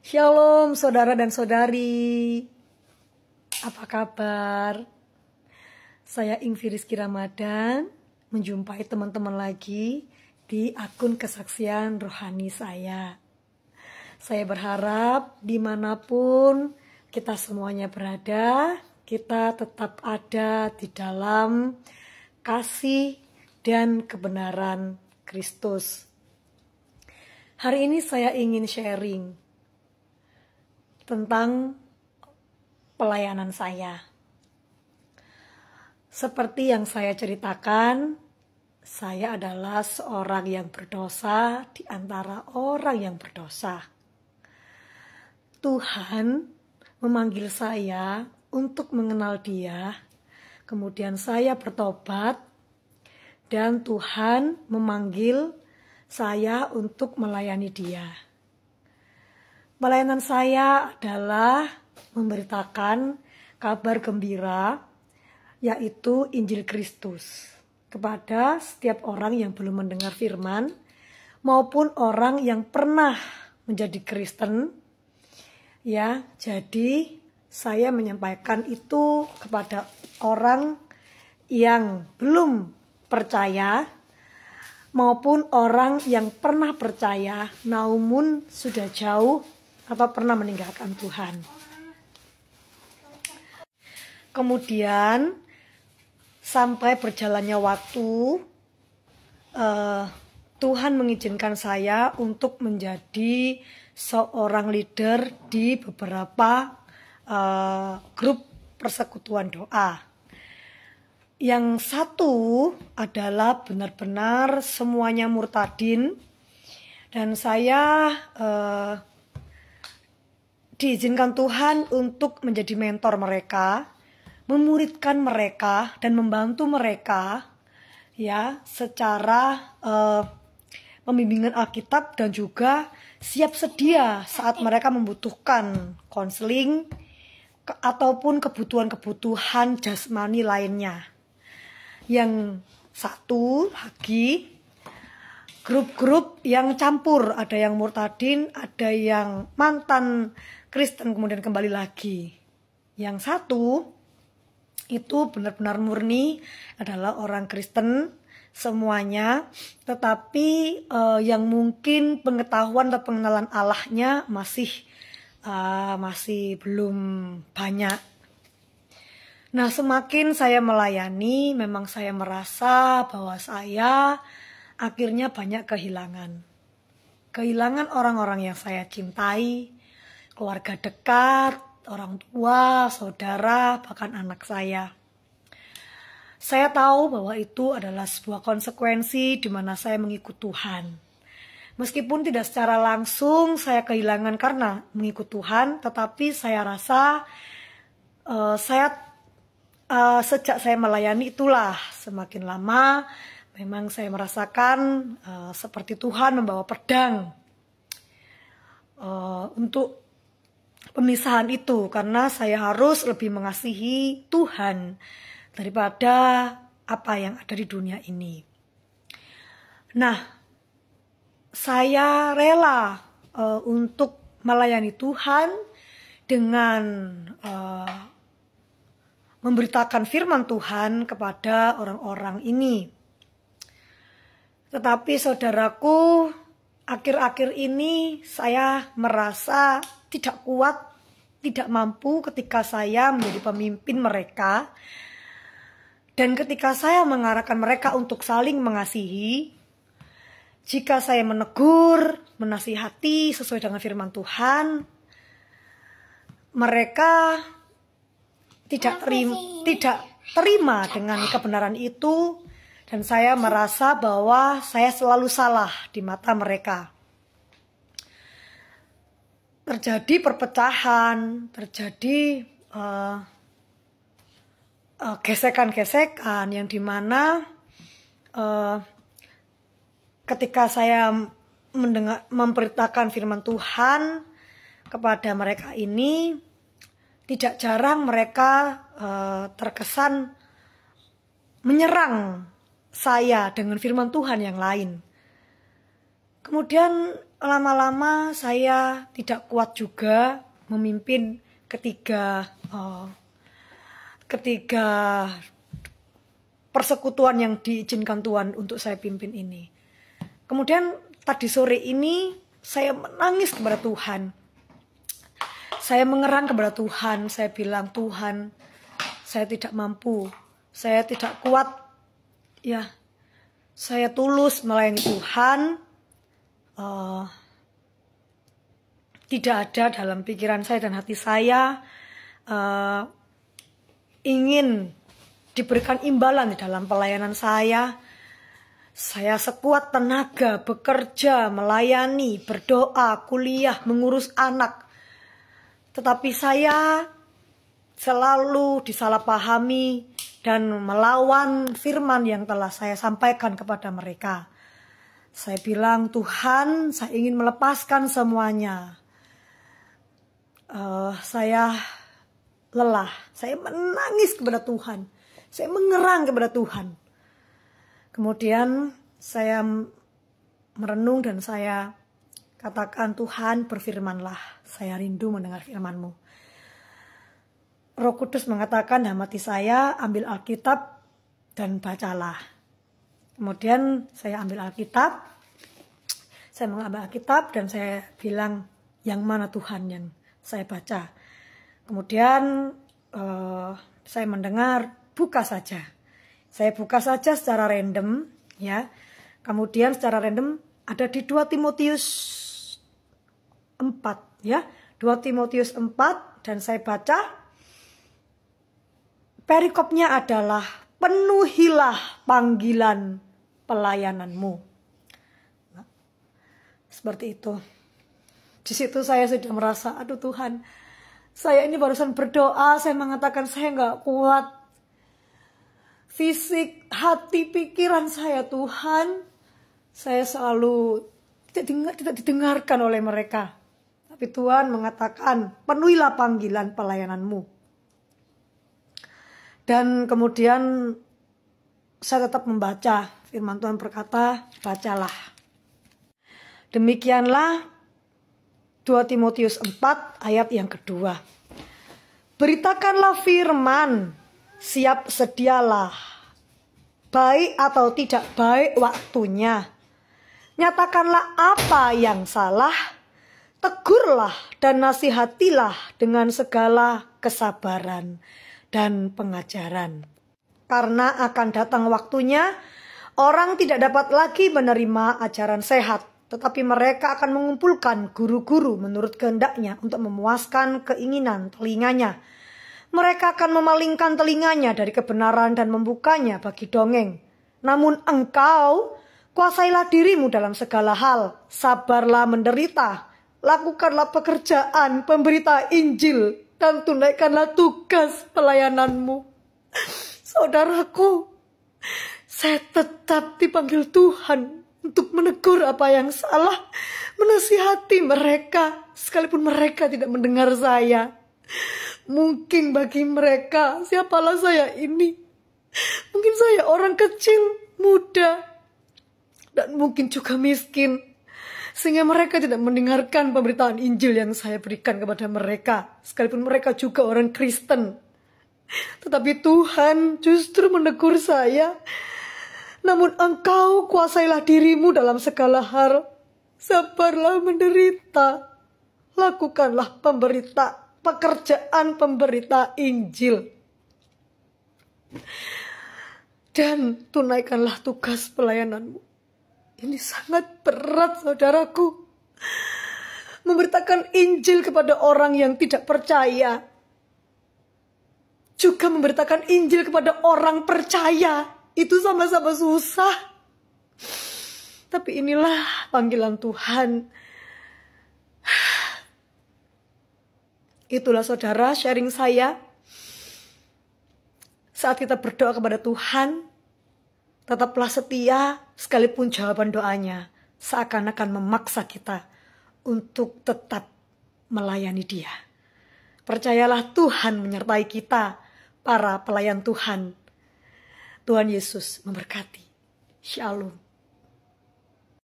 Shalom saudara dan saudari, apa kabar? Saya Ingvi Rizky Ramadan, menjumpai teman-teman lagi di akun kesaksian rohani saya. Saya berharap dimanapun kita semuanya berada, kita tetap ada di dalam kasih dan kebenaran Kristus. Hari ini saya ingin sharing tentang pelayanan saya. Seperti yang saya ceritakan, saya adalah seorang yang berdosa di antara orang yang berdosa. Tuhan memanggil saya untuk mengenal Dia, kemudian saya bertobat, dan Tuhan memanggil saya untuk melayani Dia. Pelayanan saya adalah memberitakan kabar gembira, yaitu Injil Kristus, kepada setiap orang yang belum mendengar firman, maupun orang yang pernah menjadi Kristen. Ya, jadi saya menyampaikan itu kepada orang yang belum percaya, maupun orang yang pernah percaya namun sudah jauh atau pernah meninggalkan Tuhan. Kemudian sampai berjalannya waktu, Tuhan mengizinkan saya untuk menjadi seorang leader di beberapa grup persekutuan doa. Yang satu adalah benar-benar semuanya murtadin, dan saya diizinkan Tuhan untuk menjadi mentor mereka, memuridkan mereka dan membantu mereka ya secara pembimbingan Alkitab, dan juga siap sedia saat mereka membutuhkan konseling ataupun kebutuhan-kebutuhan jasmani lainnya. Yang satu lagi, grup-grup yang campur, ada yang murtadin, ada yang mantan Kristen kemudian kembali lagi. Yang satu itu benar-benar murni adalah orang Kristen semuanya, tetapi yang mungkin pengetahuan atau pengenalan Allahnya masih belum banyak. Nah, semakin saya melayani, memang saya merasa bahwa saya akhirnya banyak kehilangan. Kehilangan orang-orang yang saya cintai, keluarga dekat, orang tua, saudara, bahkan anak saya. Saya tahu bahwa itu adalah sebuah konsekuensi di mana saya mengikut Tuhan. Meskipun tidak secara langsung saya kehilangan karena mengikut Tuhan, tetapi saya rasa sejak saya melayani itulah semakin lama memang saya merasakan seperti Tuhan membawa pedang untuk pemisahan itu, karena saya harus lebih mengasihi Tuhan daripada apa yang ada di dunia ini. Nah, saya rela untuk melayani Tuhan dengan memberitakan firman Tuhan kepada orang-orang ini. Tetapi saudaraku, akhir-akhir ini saya merasa tidak kuat, tidak mampu ketika saya menjadi pemimpin mereka. Dan ketika saya mengarahkan mereka untuk saling mengasihi, jika saya menegur, menasihati sesuai dengan firman Tuhan, mereka tidak terima dengan kebenaran itu, dan saya merasa bahwa saya selalu salah di mata mereka. Terjadi perpecahan, terjadi gesekan-gesekan yang dimana ketika saya memberitakan firman Tuhan kepada mereka ini, tidak jarang mereka terkesan menyerang saya dengan firman Tuhan yang lain. Kemudian lama-lama saya tidak kuat juga memimpin ketiga persekutuan yang diizinkan Tuhan untuk saya pimpin ini. Kemudian tadi sore ini saya menangis kepada Tuhan. Saya mengerang kepada Tuhan. Saya bilang, Tuhan, saya tidak mampu. Saya tidak kuat. Ya, saya tulus melayani Tuhan. Tidak ada dalam pikiran saya dan hati saya ingin diberikan imbalan di dalam pelayanan saya. Saya sekuat tenaga bekerja, melayani, berdoa, kuliah, mengurus anak. Tetapi saya selalu disalahpahami dan melawan firman yang telah saya sampaikan kepada mereka. Saya bilang, Tuhan, saya ingin melepaskan semuanya. Saya lelah, saya menangis kepada Tuhan. Saya mengerang kepada Tuhan. Kemudian saya merenung dan saya katakan, Tuhan, berfirmanlah. Saya rindu mendengar firman-Mu. Roh Kudus mengatakan dalam hati saya, ambil Alkitab dan bacalah. Kemudian saya ambil Alkitab. Saya mengambil Alkitab dan saya bilang, yang mana Tuhan yang saya baca. Kemudian saya mendengar, buka saja. Saya buka saja secara random, ya. Kemudian secara random ada di 2 Timotius 4, ya. 2 Timotius 4 dan saya baca. Perikopnya adalah penuhilah panggilan pelayananmu. Nah, seperti itu. Di situ saya sudah merasa, aduh Tuhan, saya ini barusan berdoa, saya mengatakan saya nggak kuat. Fisik, hati, pikiran saya, Tuhan, saya selalu tidak didengarkan oleh mereka. Tapi Tuhan mengatakan, penuhilah panggilan pelayananmu. Dan kemudian saya tetap membaca. Firman Tuhan berkata, bacalah. Demikianlah 2 Timotius 4 ayat yang kedua. Beritakanlah firman, siap sedialah, baik atau tidak baik waktunya. Nyatakanlah apa yang salah, tegurlah dan nasihatilah dengan segala kesabaran dan pengajaran. Karena akan datang waktunya, orang tidak dapat lagi menerima ajaran sehat, tetapi mereka akan mengumpulkan guru-guru menurut kehendaknya untuk memuaskan keinginan telinganya. Mereka akan memalingkan telinganya dari kebenaran dan membukanya bagi dongeng. Namun engkau, kuasailah dirimu dalam segala hal, sabarlah menderita, lakukanlah pekerjaan pemberita Injil, dan tunaikanlah tugas pelayananmu. Saudaraku, saya tetap dipanggil Tuhan untuk menegur apa yang salah, menasihati mereka, sekalipun mereka tidak mendengar saya. Mungkin bagi mereka, siapalah saya ini? Mungkin saya orang kecil, muda, dan mungkin juga miskin. Sehingga mereka tidak mendengarkan pemberitaan Injil yang saya berikan kepada mereka. Sekalipun mereka juga orang Kristen. Tetapi Tuhan justru menegur saya. Namun engkau kuasailah dirimu dalam segala hal. Sabarlah menderita. Lakukanlah pekerjaan pemberita Injil. Dan tunaikanlah tugas pelayananmu. Ini sangat berat, saudaraku. Memberitakan Injil kepada orang yang tidak percaya. Juga memberitakan Injil kepada orang percaya. Itu sama-sama susah. Tapi inilah panggilan Tuhan. Itulah saudara sharing saya. Saat kita berdoa kepada Tuhan, tetaplah setia sekalipun jawaban doanya seakan-akan memaksa kita untuk tetap melayani Dia. Percayalah Tuhan menyertai kita, para pelayan Tuhan. Tuhan Yesus memberkati. Shalom.